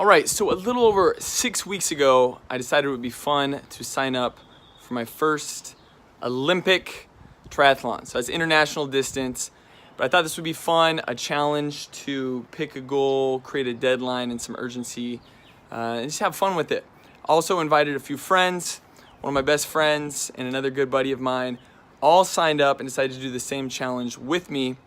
right, so a little over 6 weeks ago, I decided it would be fun to sign up for my first Olympic triathlon. So it's international distance, but I thought this would be fun, a challenge to pick a goal, create a deadline and some urgency, and just have fun with it. Also invited a few friends, one of my best friends and another good buddy of mine, all signed up and decided to do the same challenge with me,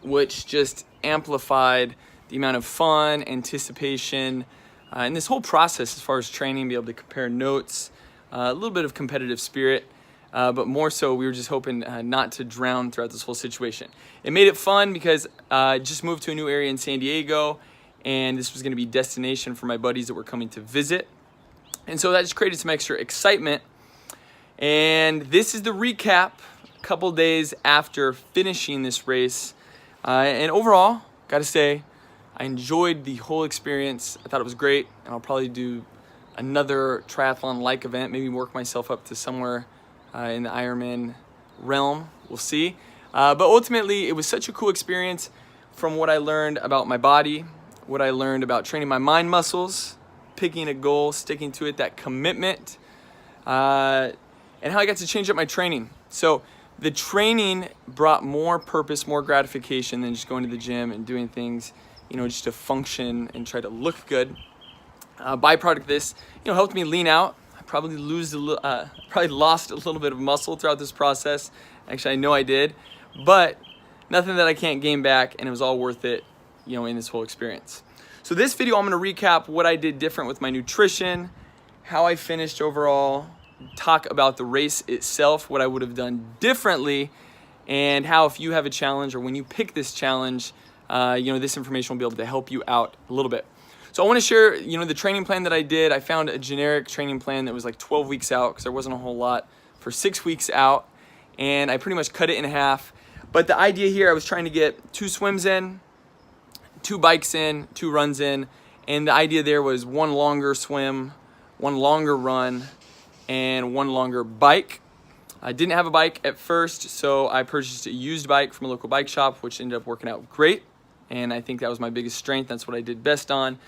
which just amplified the amount of fun, anticipation, and this whole process as far as training, be able to compare notes, a little bit of competitive spirit, but more so we were just hoping not to drown throughout this whole situation. It made it fun because I just moved to a new area in San Diego, and this was gonna be destination for my buddies that were coming to visit. And so that just created some extra excitement. And this is the recap, a couple days after finishing this race. And overall, gotta say, I enjoyed the whole experience. I thought it was great, and I'll probably do another triathlon-like event, maybe work myself up to somewhere in the Ironman realm, we'll see. But ultimately, it was such a cool experience from what I learned about my body, what I learned about training my mind muscles, picking a goal, sticking to it, that commitment, and how I got to change up my training. So the training brought more purpose, more gratification than just going to the gym and doing things, just to function and try to look good. Byproduct of this, helped me lean out. I probably lost a little bit of muscle throughout this process. Actually, I know I did, but nothing that I can't gain back, and it was all worth it, in this whole experience. So this video, I'm gonna recap what I did different with my nutrition, how I finished overall, talk about the race itself, what I would have done differently, and how if you have a challenge or when you pick this challenge, this information will be able to help you out a little bit. So I want to share, the training plan that I did. I found a generic training plan that was like 12 weeks out because there wasn't a whole lot for 6 weeks out, and I pretty much cut it in half. But the idea here, I was trying to get 2 swims in, 2 bikes in, 2 runs in, and the idea there was 1 longer swim, 1 longer run, and 1 longer bike. I didn't have a bike at first, so I purchased a used bike from a local bike shop, which ended up working out great. And I think that was my biggest strength. That's what I did best on.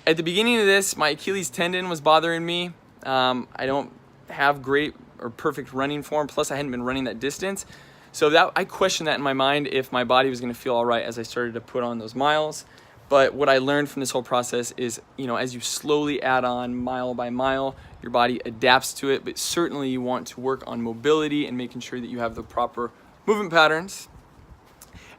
At the beginning of this, my Achilles tendon was bothering me. I don't have great or perfect running form. Plus, I hadn't been running that distance. So I questioned that in my mind if my body was gonna feel all right as I started to put on those miles. But what I learned from this whole process is, as you slowly add on mile by mile, your body adapts to it, but certainly you want to work on mobility and making sure that you have the proper movement patterns.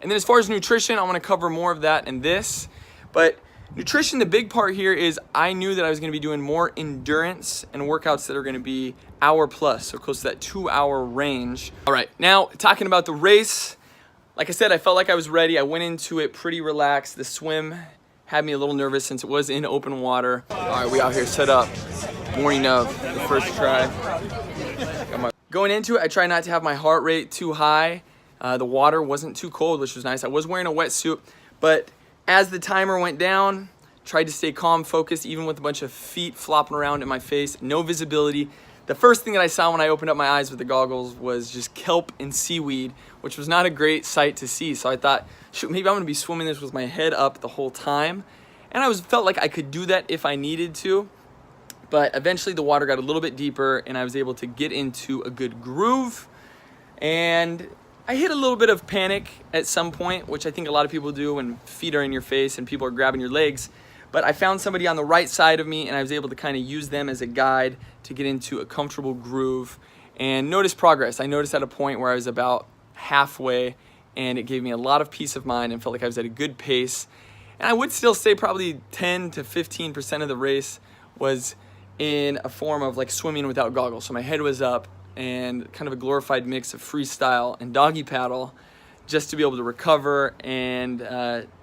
And then as far as nutrition, I want to cover more of that in this. But nutrition, the big part here is I knew that I was going to be doing more endurance and workouts that are going to be hour plus, so close to that 2-hour range. All right, now talking about the race, like I said, I felt like I was ready. I went into it pretty relaxed. The swim had me a little nervous since it was in open water. All right, we out here set up. Morning of the first try. Going into it, I tried not to have my heart rate too high. The water wasn't too cold, which was nice. I was wearing a wetsuit, but as the timer went down, tried to stay calm, focused, even with a bunch of feet flopping around in my face, no visibility. The first thing that I saw when I opened up my eyes with the goggles was just kelp and seaweed, which was not a great sight to see. So I thought, shoot, maybe I'm gonna be swimming this with my head up the whole time. And I felt like I could do that if I needed to. But eventually the water got a little bit deeper and I was able to get into a good groove. And I hit a little bit of panic at some point, which I think a lot of people do when feet are in your face and people are grabbing your legs. But I found somebody on the right side of me and I was able to kind of use them as a guide to get into a comfortable groove and notice progress. I noticed at a point where I was about halfway and it gave me a lot of peace of mind and felt like I was at a good pace. And I would still say probably 10 to 15% of the race was in a form of like swimming without goggles. So my head was up and kind of a glorified mix of freestyle and doggy paddle just to be able to recover and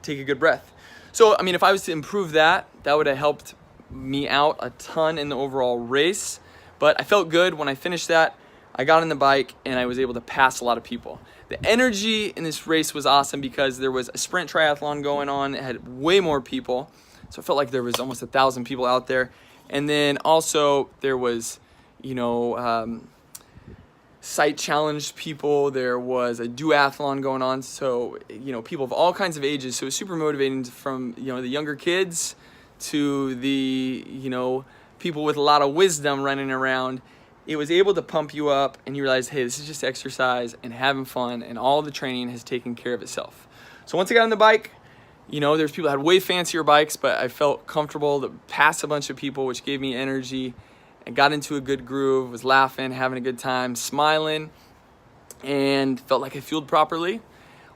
take a good breath. So, I mean, if I was to improve that, that would have helped me out a ton in the overall race. But I felt good when I finished that. I got on the bike and I was able to pass a lot of people. The energy in this race was awesome because there was a sprint triathlon going on. It had way more people. So it felt like there was almost 1,000 people out there. And then also there was, site challenged people. There was a duathlon going on. So, people of all kinds of ages. So it was super motivating from, the younger kids to the, people with a lot of wisdom running around, it was able to pump you up, and you realize, hey, this is just exercise and having fun, and all the training has taken care of itself. So once I got on the bike, there's people that had way fancier bikes, but I felt comfortable to pass a bunch of people, which gave me energy, and got into a good groove, was laughing, having a good time, smiling, and felt like I fueled properly.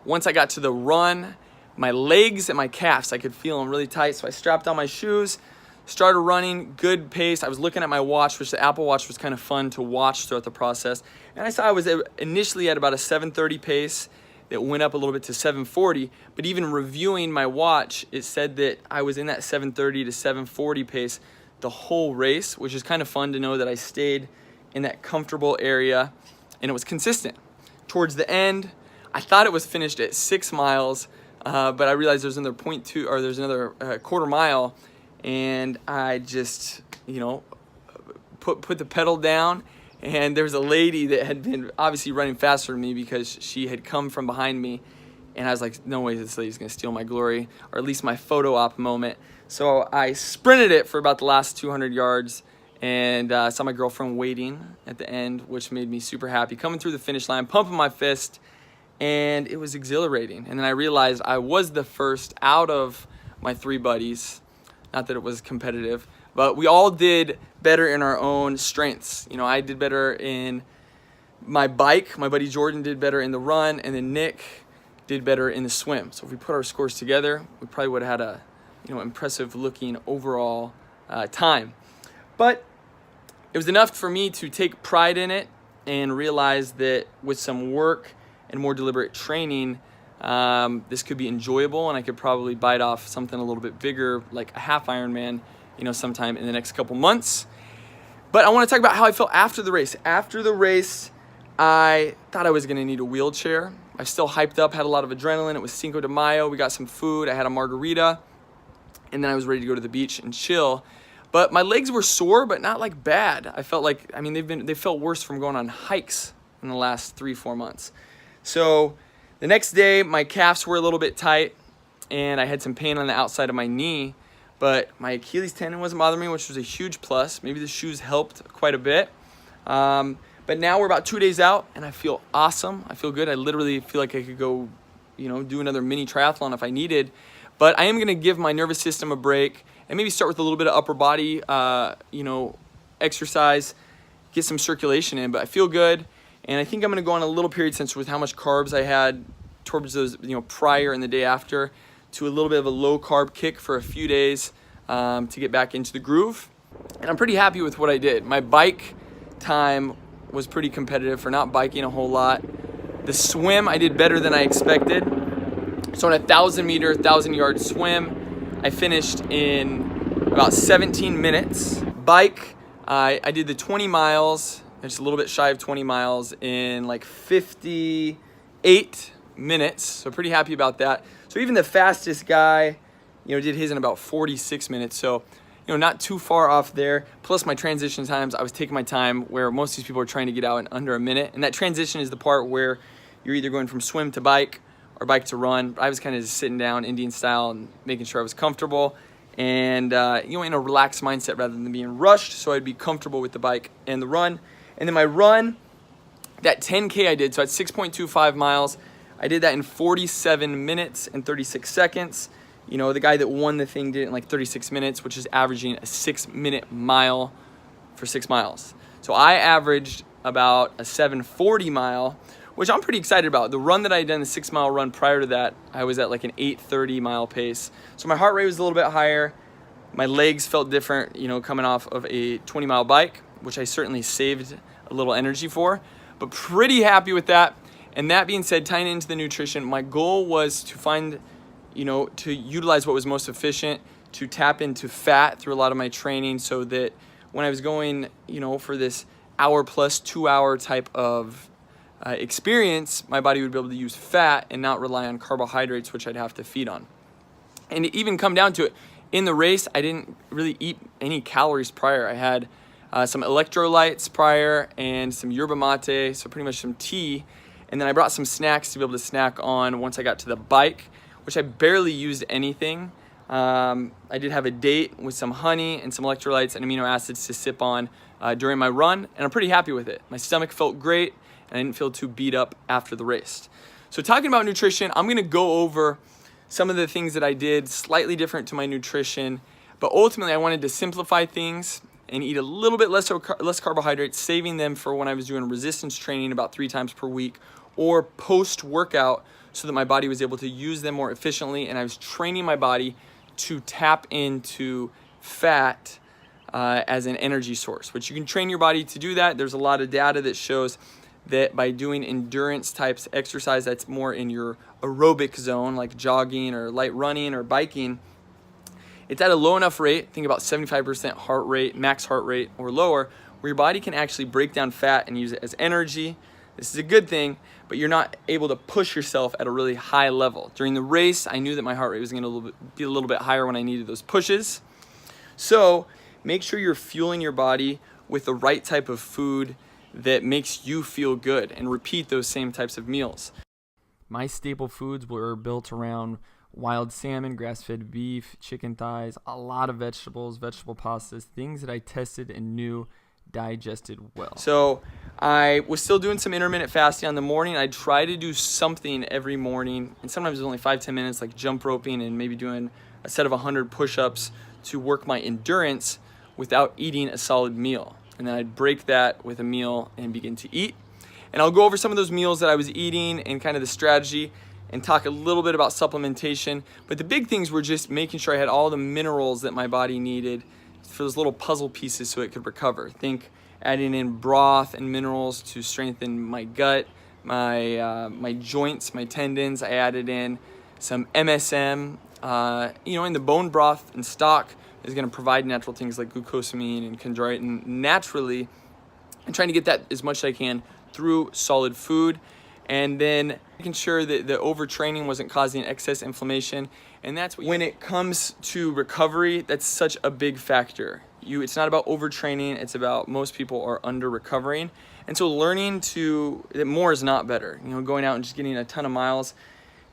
Once I got to the run, my legs and my calves, I could feel them really tight, so I strapped on my shoes, started running, good pace. I was looking at my watch, which the Apple Watch was kind of fun to watch throughout the process. And I saw I was initially at about a 7:30 pace that went up a little bit to 7:40. But even reviewing my watch, it said that I was in that 7:30 to 7:40 pace the whole race, which is kind of fun to know that I stayed in that comfortable area and it was consistent. Towards the end, I thought it was finished at 6 miles, but I realized there's another there's another quarter mile. And I just, put the pedal down, and there was a lady that had been obviously running faster than me because she had come from behind me, and I was like, no way this lady's gonna steal my glory, or at least my photo op moment. So I sprinted it for about the last 200 yards, and saw my girlfriend waiting at the end, which made me super happy. Coming through the finish line, pumping my fist, and it was exhilarating. And then I realized I was the first out of my 3 buddies. Not that it was competitive, but we all did better in our own strengths. I did better in my bike. My buddy Jordan did better in the run, and then Nick did better in the swim. So if we put our scores together, we probably would have had a, impressive looking overall time. But it was enough for me to take pride in it and realize that with some work and more deliberate training, this could be enjoyable, and I could probably bite off something a little bit bigger, like a half Ironman, sometime in the next couple months. But I want to talk about how I felt after the race. After the race, I thought I was going to need a wheelchair. I was still hyped up, had a lot of adrenaline. It was Cinco de Mayo. We got some food. I had a margarita, and then I was ready to go to the beach and chill. But my legs were sore, but not like bad. I felt like, they felt worse from going on hikes in the last 3-4 months. So the next day, my calves were a little bit tight, and I had some pain on the outside of my knee, but my Achilles tendon wasn't bothering me, which was a huge plus. Maybe the shoes helped quite a bit. But now we're about 2 days out, and I feel awesome. I feel good. I literally feel like I could go, do another mini triathlon if I needed. But I am going to give my nervous system a break and maybe start with a little bit of upper body, exercise, get some circulation in. But I feel good. And I think I'm going to go on a little period since with how much carbs I had towards those, prior and the day after, to a little bit of a low carb kick for a few days to get back into the groove. And I'm pretty happy with what I did. My bike time was pretty competitive for not biking a whole lot. The swim, I did better than I expected. So on a 1,000-yard swim, I finished in about 17 minutes. Bike, I did the 20 miles, just a little bit shy of 20 miles in like 58 minutes. So pretty happy about that. So even the fastest guy, did his in about 46 minutes. So, not too far off there. Plus my transition times, I was taking my time, where most of these people are trying to get out in under a minute. And that transition is the part where you're either going from swim to bike or bike to run. I was kind of just sitting down Indian style and making sure I was comfortable and, in a relaxed mindset rather than being rushed. So I'd be comfortable with the bike and the run. And then my run, that 10K I did, so at 6.25 miles, I did that in 47 minutes and 36 seconds. The guy that won the thing did it in like 36 minutes, which is averaging a 6-minute mile for 6 miles. So I averaged about a 7:40 mile, which I'm pretty excited about. The run that I had done, the 6-mile run prior to that, I was at like an 8:30 mile pace. So my heart rate was a little bit higher. My legs felt different, coming off of a 20-mile bike, which I certainly saved a little energy for, but pretty happy with that. And that being said, tying into the nutrition, my goal was to find, to utilize what was most efficient, to tap into fat through a lot of my training so that when I was going, for this hour plus 2 hour type of experience, my body would be able to use fat and not rely on carbohydrates, which I'd have to feed on. And to even come down to it, in the race, I didn't really eat any calories prior. I had some electrolytes prior and some yerba mate, so pretty much some tea. And then I brought some snacks to be able to snack on once I got to the bike, which I barely used anything. I did have a date with some honey and some electrolytes and amino acids to sip on during my run, and I'm pretty happy with it. My stomach felt great, and I didn't feel too beat up after the race. So talking about nutrition, I'm gonna go over some of the things that I did slightly different to my nutrition, but ultimately I wanted to simplify things and eat a little bit less carbohydrates, saving them for when I was doing resistance training about 3 times per week or post-workout, so that my body was able to use them more efficiently, and I was training my body to tap into fat as an energy source, which you can train your body to do that. There's a lot of data that shows that by doing endurance types exercise that's more in your aerobic zone, like jogging or light running or biking, it's at a low enough rate, think about 75% heart rate, max heart rate or lower, where your body can actually break down fat and use it as energy. This is a good thing, but you're not able to push yourself at a really high level. During the race, I knew that my heart rate was gonna be a little bit higher when I needed those pushes. So make sure you're fueling your body with the right type of food that makes you feel good, and repeat those same types of meals. My staple foods were built around wild salmon, grass-fed beef, chicken thighs, a lot of vegetables, vegetable pastas, things that I tested and knew digested well. So I was still doing some intermittent fasting on the morning. I try to do something every morning, and sometimes it's only 5-10 minutes, like jump roping and maybe doing a set of 100 push-ups to work my endurance without eating a solid meal. And then I'd break that with a meal and begin to eat. And I'll go over some of those meals that I was eating and kind of the strategy, and talk a little bit about supplementation. But the big things were just making sure I had all the minerals that my body needed for those little puzzle pieces so it could recover. Think adding in broth and minerals to strengthen my gut, my joints, my tendons. I added in some MSM, in the bone broth and stock is gonna provide natural things like glucosamine and chondroitin naturally, and trying to get that as much as I can through solid food. And then making sure that the overtraining wasn't causing excess inflammation. And that's when it comes to recovery, that's such a big factor. It's not about overtraining, it's about most people are under recovering. And so learning that more is not better. Going out and just getting a ton of miles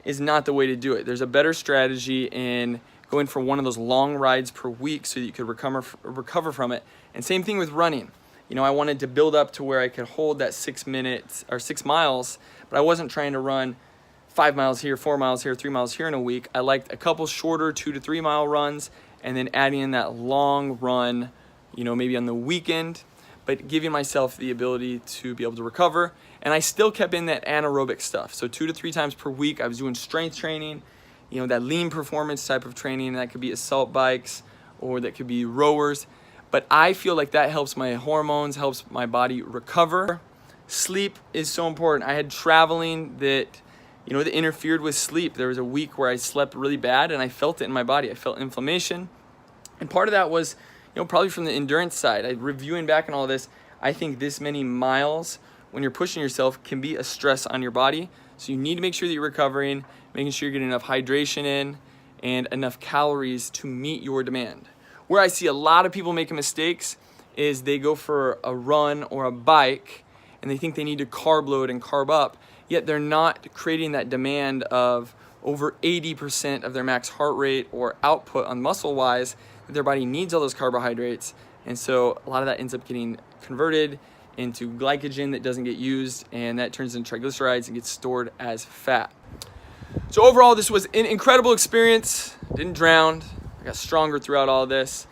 is not the way to do it. There's a better strategy in going for one of those long rides per week so that you could recover from it. And same thing with running. I wanted to build up to where I could hold that 6 minutes or 6 miles, but I wasn't trying to run 5 miles here, 4 miles here, 3 miles here in a week. I liked a couple shorter 2 to 3 mile runs, and then adding in that long run, maybe on the weekend, but giving myself the ability to be able to recover. And I still kept in that anaerobic stuff. So 2 to 3 times per week, I was doing strength training, that lean performance type of training. That could be assault bikes, or that could be rowers. But I feel like that helps my hormones, helps my body recover. Sleep is so important. I had traveling that interfered with sleep. There was a week where I slept really bad, and I felt it in my body. I felt inflammation. And part of that was, probably from the endurance side. Reviewing back on all of this, I think this many miles when you're pushing yourself can be a stress on your body. So you need to make sure that you're recovering, making sure you're getting enough hydration in and enough calories to meet your demand. Where I see a lot of people making mistakes is they go for a run or a bike and they think they need to carb load and carb up, yet they're not creating that demand of over 80% of their max heart rate or output on muscle wise. Their body needs all those carbohydrates, and so a lot of that ends up getting converted into glycogen that doesn't get used, and that turns into triglycerides and gets stored as fat. So overall, this was an incredible experience. Didn't drown. I got stronger throughout all of this.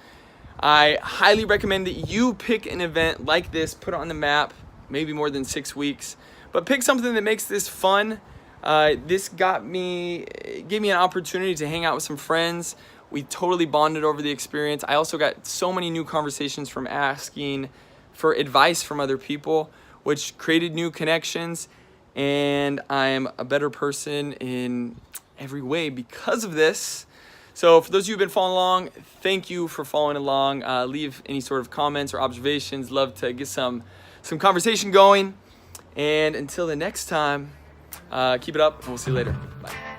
I highly recommend that you pick an event like this, put it on the map, maybe more than 6 weeks, but pick something that makes this fun. This gave me an opportunity to hang out with some friends. We totally bonded over the experience. I also got so many new conversations from asking for advice from other people, which created new connections, and I'm a better person in every way because of this. So for those of you who've been following along, thank you for following along. Leave any sort of comments or observations. Love to get some conversation going. And until the next time, keep it up, and we'll see you later. Bye.